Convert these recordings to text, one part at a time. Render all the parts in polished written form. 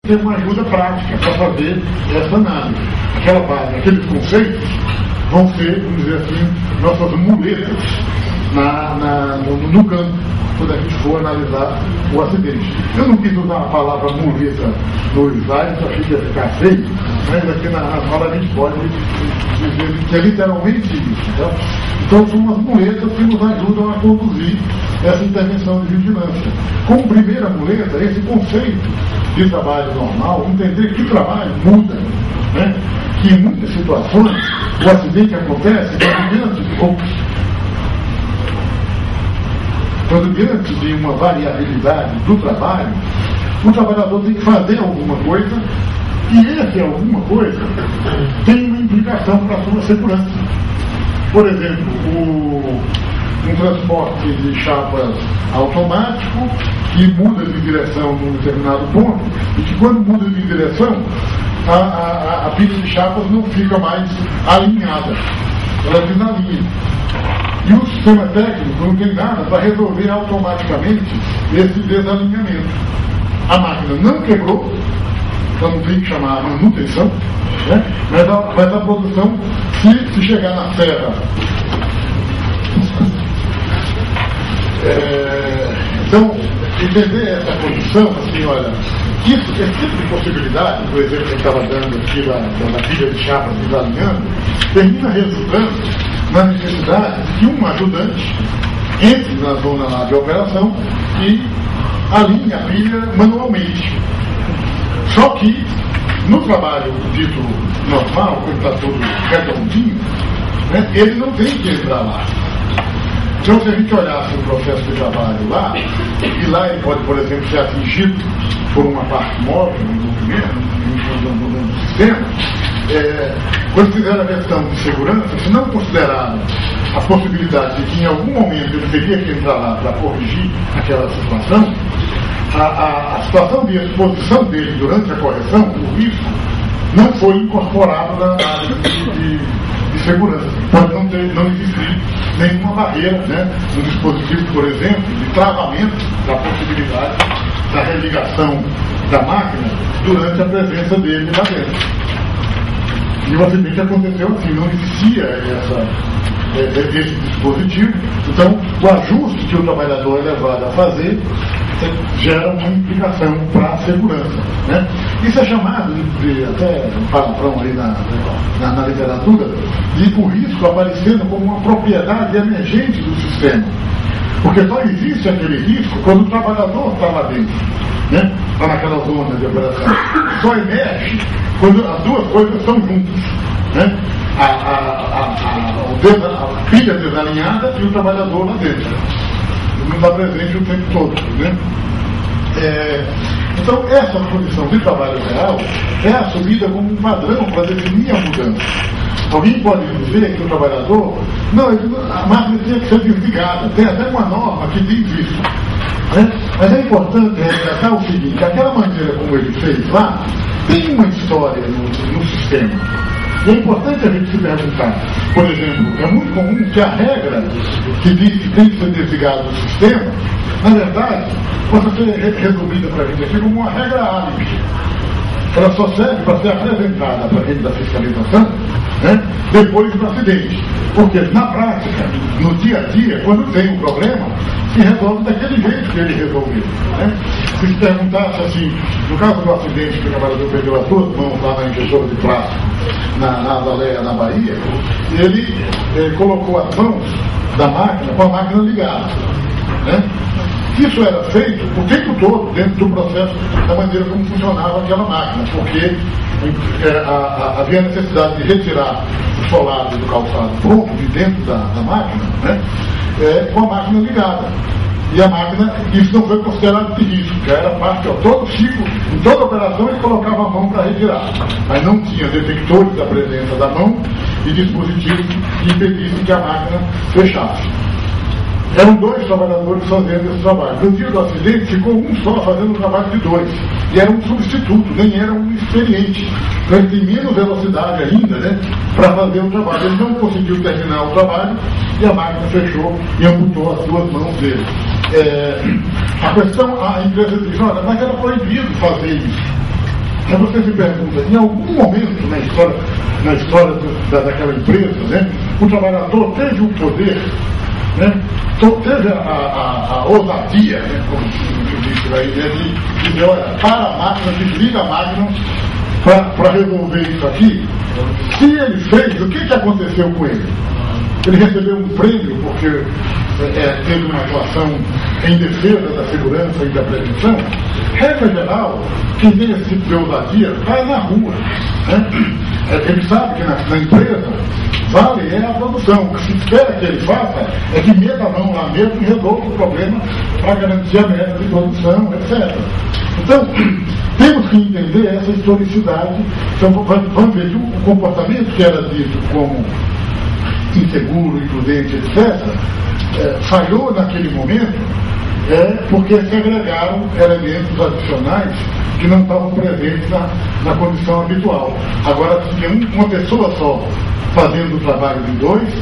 ter uma ajuda prática para fazer essa análise. Aquela base, aqueles conceitos vão ser, vamos dizer assim, nossas muletas no campo, quando a gente for analisar o acidente. Eu não quis usar a palavra muleta no slide, só achei que ia ficar feio, mas aqui na fala a gente pode dizer que é literalmente isso. Tá? Então são umas muletas que nos ajudam a conduzir essa intervenção de vigilância. Como primeira muleta, esse conceito de trabalho normal, entender que o trabalho muda, né? Que em muitas situações o acidente acontece quando diante de uma variabilidade do trabalho, o trabalhador tem que fazer alguma coisa e essa alguma coisa tem uma implicação para a sua segurança. Por exemplo, um transporte de chapas automático que muda de direção num determinado ponto e que quando muda de direção a pilha de chapas não fica mais alinhada, ela desalinha. E o sistema técnico não tem nada para resolver automaticamente esse desalinhamento. A máquina não quebrou, então não tem que chamar a manutenção, né? Mas a produção, se chegar na serra, então, entender essa condição, assim, olha, esse tipo de possibilidade, por exemplo, que eu estava dando aqui da pilha de chapas desalinhando, termina resultando na necessidade de que um ajudante entre na zona lá de operação e alinhe a pilha manualmente. Só que, no trabalho dito normal, quando está tudo redondinho, né, ele não tem que entrar lá. Então, se a gente olhasse o processo de trabalho lá, e lá ele pode, por exemplo, ser atingido por uma parte móvel, um movimento, no sistema, quando fizeram a questão de segurança, se não consideraram a possibilidade de que em algum momento ele teria que entrar lá para corrigir aquela situação, a situação de exposição dele durante a correção, o risco, não foi incorporado na área de segurança. Pode não existir nenhuma barreira, né, no dispositivo, por exemplo, de travamento da possibilidade da religação da máquina durante a presença dele lá dentro. E o acidente aconteceu assim, não existia esse dispositivo, então o ajuste que o trabalhador é levado a fazer gera uma implicação para a segurança, né? Isso é chamado de até um palavrão aí na literatura, de o risco aparecendo como uma propriedade emergente do sistema. Porque só existe aquele risco quando o trabalhador está lá dentro, né? Está naquela zona de operação. Só emerge quando as duas coisas estão juntas, né? A pilha desalinhada e o trabalhador lá dentro. Não está presente o tempo todo, né? Então, essa condição de trabalho real é assumida como um padrão para definir a mudança. Alguém pode dizer que o trabalhador, a máquina tinha que ser desligada, tem até uma norma que diz isso, né? Mas é importante resgatar o seguinte: aquela maneira como ele fez lá, tem uma história no sistema. E é importante a gente se perguntar, por exemplo, é muito comum que a regra que diz que tem que ser desligado o sistema, na verdade, possa ser resolvida para a gente aqui como uma regra álibi. Ela só serve para ser apresentada para a gente da fiscalização, né, depois do acidente. Porque, na prática, no dia a dia, quando tem um problema, se resolve daquele jeito que ele resolveu, né? Se perguntasse assim, no caso do acidente que o trabalhador perdeu as duas mãos lá na injetora de plástico, na Azaleia, na Bahia, ele colocou as mãos da máquina com a máquina ligada, né? Isso era feito o tempo todo dentro do processo da maneira como funcionava aquela máquina, porque havia necessidade de retirar o solado do calçado pronto de dentro da máquina, né, com a máquina ligada. E a máquina, isso não foi considerado de risco, que era parte, todo ciclo, em toda operação ele colocava a mão para retirar, mas não tinha detectores da presença da mão e dispositivos que impedissem que a máquina fechasse. Eram dois trabalhadores fazendo esse trabalho. No dia do acidente, ficou um só fazendo o trabalho de dois. E era um substituto, nem era um experiente. Então ele tem menos velocidade ainda, né, para fazer o trabalho. Ele não conseguiu terminar o trabalho e a máquina fechou e amputou as duas mãos dele. A questão, a empresa diz, olha, mas era proibido fazer isso. Aí você se pergunta, em algum momento na história daquela empresa, né, o trabalhador teve o poder, né, teve a ousadia, né, como se diz aí, né, de dizer, olha, para a máquina, desliga a máquina para resolver isso aqui. Se ele fez, o que aconteceu com ele? Ele recebeu um prêmio porque teve uma atuação em defesa da segurança e da prevenção. Regra geral, quem tem esse tipo de ousadia vai na rua, né? Ele sabe que na empresa vale é a produção. O que se espera que ele faça é que meta a mão lá mesmo e resolva o problema para garantir a meta de produção, etc. Então, temos que entender essa historicidade. Então, vamos ver que o comportamento que era dito como inseguro, imprudente, etc., falhou naquele momento porque se agregaram elementos adicionais que não estavam presentes na condição habitual. Agora, tinha uma pessoa só fazendo o trabalho de dois,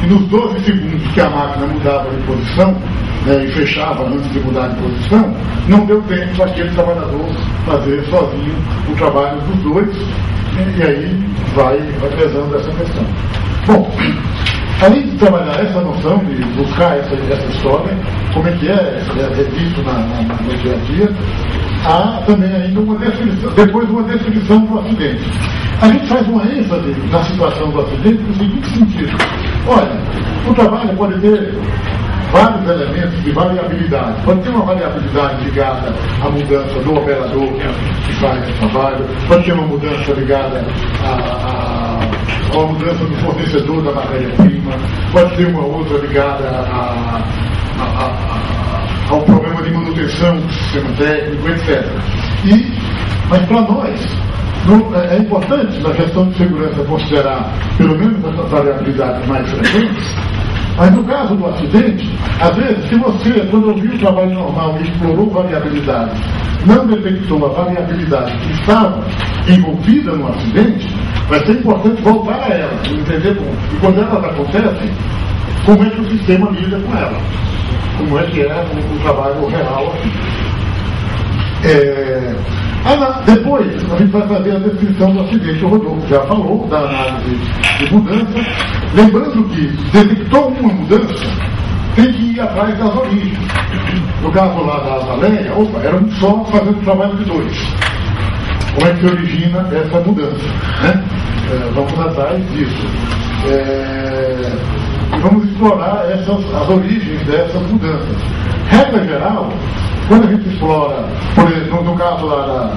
e nos 12 segundos que a máquina mudava de posição, e fechava antes de mudar de posição, não deu tempo para aquele trabalhador fazer sozinho o trabalho dos dois, e aí vai pesando essa questão. Bom, além de trabalhar essa noção, de buscar essa história, como é que é visto no dia a dia, há também ainda depois uma descrição do acidente. A gente faz uma ênfase na situação do acidente no seguinte sentido: olha, o trabalho pode ter vários elementos de variabilidade. Pode ter uma variabilidade ligada à mudança do operador que faz o trabalho, pode ter uma mudança ligada a uma mudança do fornecedor da matéria-prima, pode ter uma outra ligada ao problema de manutenção do sistema técnico, etc. Mas para nós, é importante na gestão de segurança considerar pelo menos essas variabilidades mais frequentes. Mas no caso do acidente, às vezes, se você, quando viu o trabalho normal e explorou variabilidade, não detectou a variabilidade que estava envolvida no acidente, vai ser importante voltar a ela, entender como. E quando elas acontecem, como é que o sistema lida com ela? Como é que é o trabalho real aqui? Depois, a gente vai fazer a descrição do acidente. O Rodolfo já falou da análise de mudança. Lembrando que detectou uma mudança, tem que ir atrás das origens. No caso lá da Azaleia, era um só fazendo trabalho de dois. Como é que se origina essa mudança? Né? Vamos atrás disso. E vamos explorar as origens dessas mudanças. Regra geral, quando a gente explora, por exemplo, no caso lá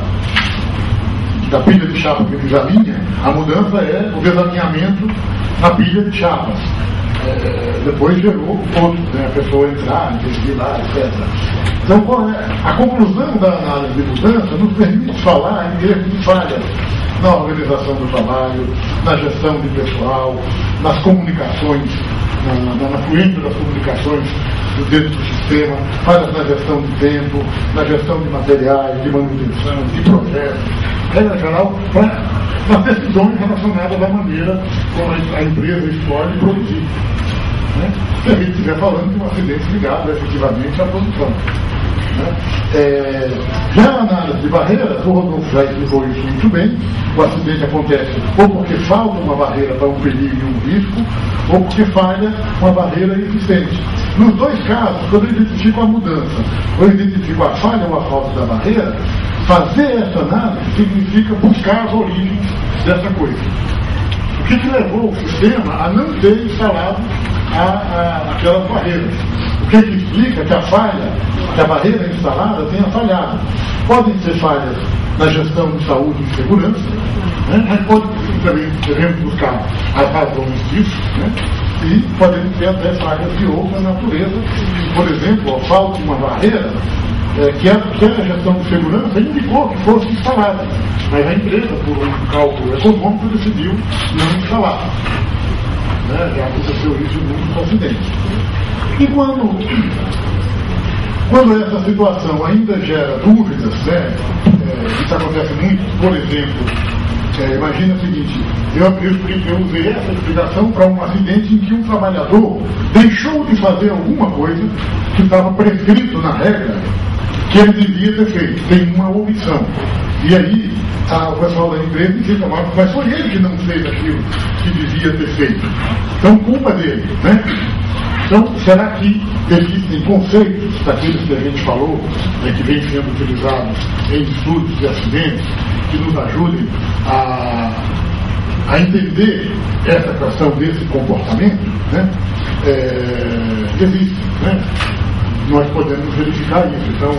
da pilha de chapa que desalinha, a mudança é o desalinhamento na pilha de chapas. Depois gerou outro, né? A pessoa entrar, intervir lá, etc. Então, a conclusão da análise de mudança nos permite falar em termos de falhas na organização do trabalho, na gestão de pessoal, nas comunicações, na fluência das comunicações dentro do sistema, falhas na gestão de tempo, na gestão de materiais, de manutenção, de projetos, em geral, nas decisões relacionadas à maneira como a empresa escolhe produzir. Né? Se a gente estiver falando de um acidente ligado efetivamente à produção. Né? Já na análise de barreiras, o Rodolfo já explicou isso muito bem. O acidente acontece ou porque falta uma barreira para um perigo e um risco, ou porque falha uma barreira existente. Nos dois casos, quando eu identifico a mudança, ou eu identifico a falha ou a falta da barreira, fazer essa análise significa buscar as origens dessa coisa. O que levou o sistema a não ter instalado aquelas barreiras? O que explica que a barreira instalada tenha falhado? Podem ser falhas na gestão de saúde e segurança, né? Mas devemos buscar as razões disso, né? E podemos ter até falhas de outra natureza. Por exemplo, a falta de uma barreira que a gestão de segurança indicou que fosse instalada, mas a empresa, por um cálculo econômico, decidiu não instalar. Já aconteceu isso em muitos acidentes. E quando essa situação ainda gera dúvidas, isso acontece muito, por exemplo, imagina o seguinte: eu usei essa explicação para um acidente em que um trabalhador deixou de fazer alguma coisa que estava prescrito na regra que ele devia ter feito, tem uma omissão. E aí o pessoal da empresa dizia, mas foi ele que não fez aquilo que devia ter feito. Então, culpa dele, né? Então, será que existem conceitos daqueles que a gente falou, que vem sendo utilizados em estudos de acidentes, que nos ajudem a entender essa questão desse comportamento, né? Existe, né? Nós podemos verificar isso. Então,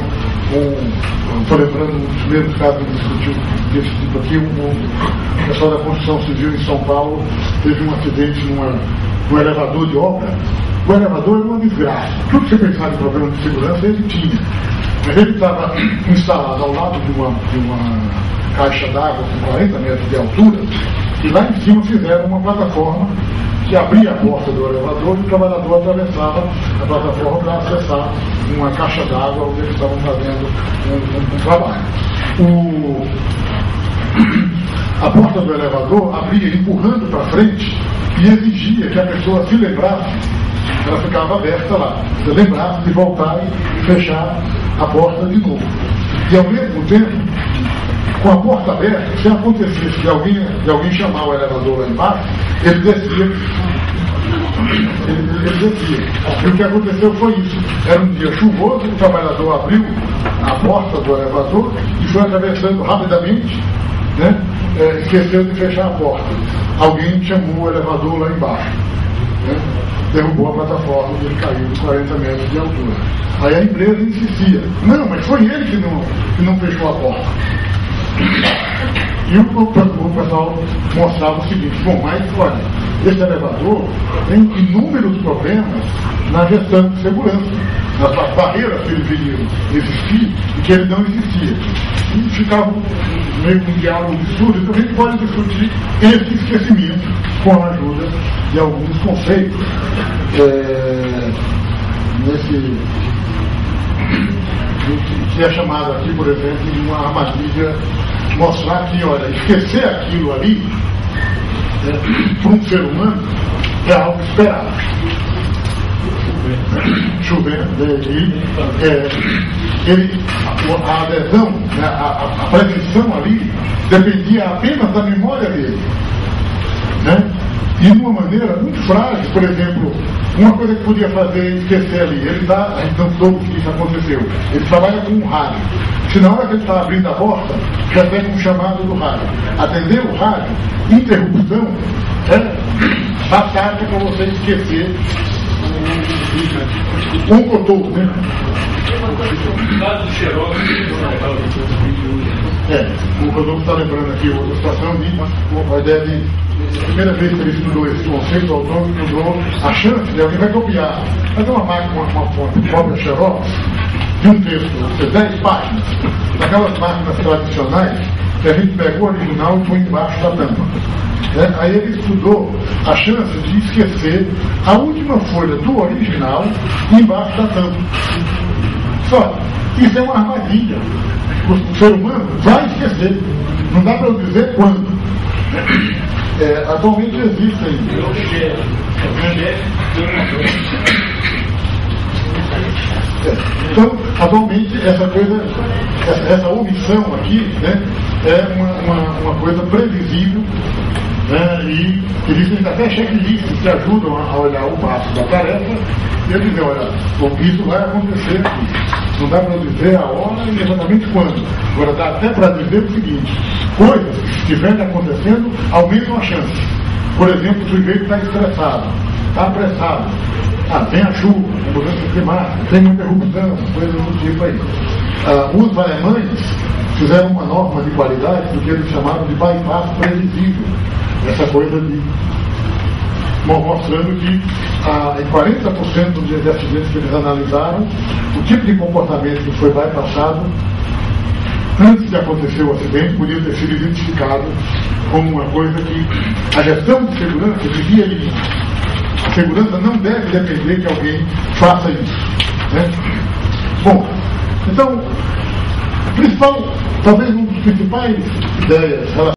estou lembrando um dos primeiros casos que discutiu desse tipo aqui, o pessoal da construção civil em São Paulo teve um acidente num elevador de obra. O elevador era uma desgraça. Tudo que você pensava em problema de segurança, ele tinha. Mas ele estava instalado ao lado de uma caixa d'água com 40 metros de altura, e lá em cima fizeram uma plataforma que abria a porta do elevador e o trabalhador atravessava a plataforma para acessar uma caixa d'água onde eles estavam fazendo um trabalho. A porta do elevador abria empurrando para frente e exigia que a pessoa se lembrasse, ela ficava aberta lá, se lembrasse de voltar e fechar a porta de novo. E ao mesmo tempo, com a porta aberta, se acontecesse de alguém chamar o elevador lá embaixo, ele descia. E o que aconteceu foi isso. Era um dia chuvoso, o trabalhador abriu a porta do elevador e foi atravessando rapidamente, né? Esqueceu de fechar a porta. Alguém chamou o elevador lá embaixo, né? Derrubou a plataforma e ele caiu de 40 metros de altura. Aí a empresa insistia, não, mas foi ele que não fechou a porta. E o pessoal mostrava o seguinte, bom, mas olha, esse elevador tem inúmeros problemas na gestão de segurança, nas barreiras que ele devia existir e que ele não existia. E ficava meio com um diálogo de estudo, então a gente pode discutir esse esquecimento com a ajuda de alguns conceitos que é chamado aqui, por exemplo, de uma armadilha, mostrar que, olha, esquecer aquilo ali, para um ser humano, é algo esperado. Chovendo, a adesão, né, a prevenção ali, dependia apenas da memória dele, né? E de uma maneira muito frágil. Por exemplo, uma coisa que podia fazer é esquecer ali, a gente não soube que isso aconteceu, ele trabalha com um rádio. Se na hora que ele está abrindo a porta, já tem um chamado do rádio. Atender o rádio, interrupção, batata para você esquecer um cotoco, né? O Rodolfo está lembrando aqui outra situação de a ideia de a primeira vez que ele estudou esse conceito, o autor estudou a chance de alguém vai copiar. Fazer uma máquina, uma cópia xerox de um texto, 10 páginas, daquelas máquinas tradicionais que a gente pegou o original e põe embaixo da tampa. Aí ele estudou a chance de esquecer a última folha do original embaixo da tampa. Só, isso é uma armadilha. O ser humano vai esquecer. Não dá para eu dizer quando. Atualmente existem. Então, atualmente, essa omissão aqui, né, é uma coisa previsível, né, e existem até checklists que ajudam a olhar o passo da tarefa e a dizer, olha, isso vai acontecer aqui. Não dá para dizer a hora e exatamente quando. Agora dá até para dizer o seguinte, coisas que estiverem acontecendo aumentam a chance. Por exemplo, o sujeito está estressado, está apressado. Tem a chuva, a mudança climática, tem uma interrupção, coisas do tipo aí. Os alemães fizeram uma norma de qualidade do que eles chamaram de bypass previsível. Essa coisa de mostrando que em 40% dos acidentes que eles analisaram, o tipo de comportamento que foi bypassado antes de acontecer o acidente podia ter sido identificado como uma coisa que a gestão de segurança devia eliminar. A segurança não deve depender que alguém faça isso, né? Bom, então, talvez uma das principais ideias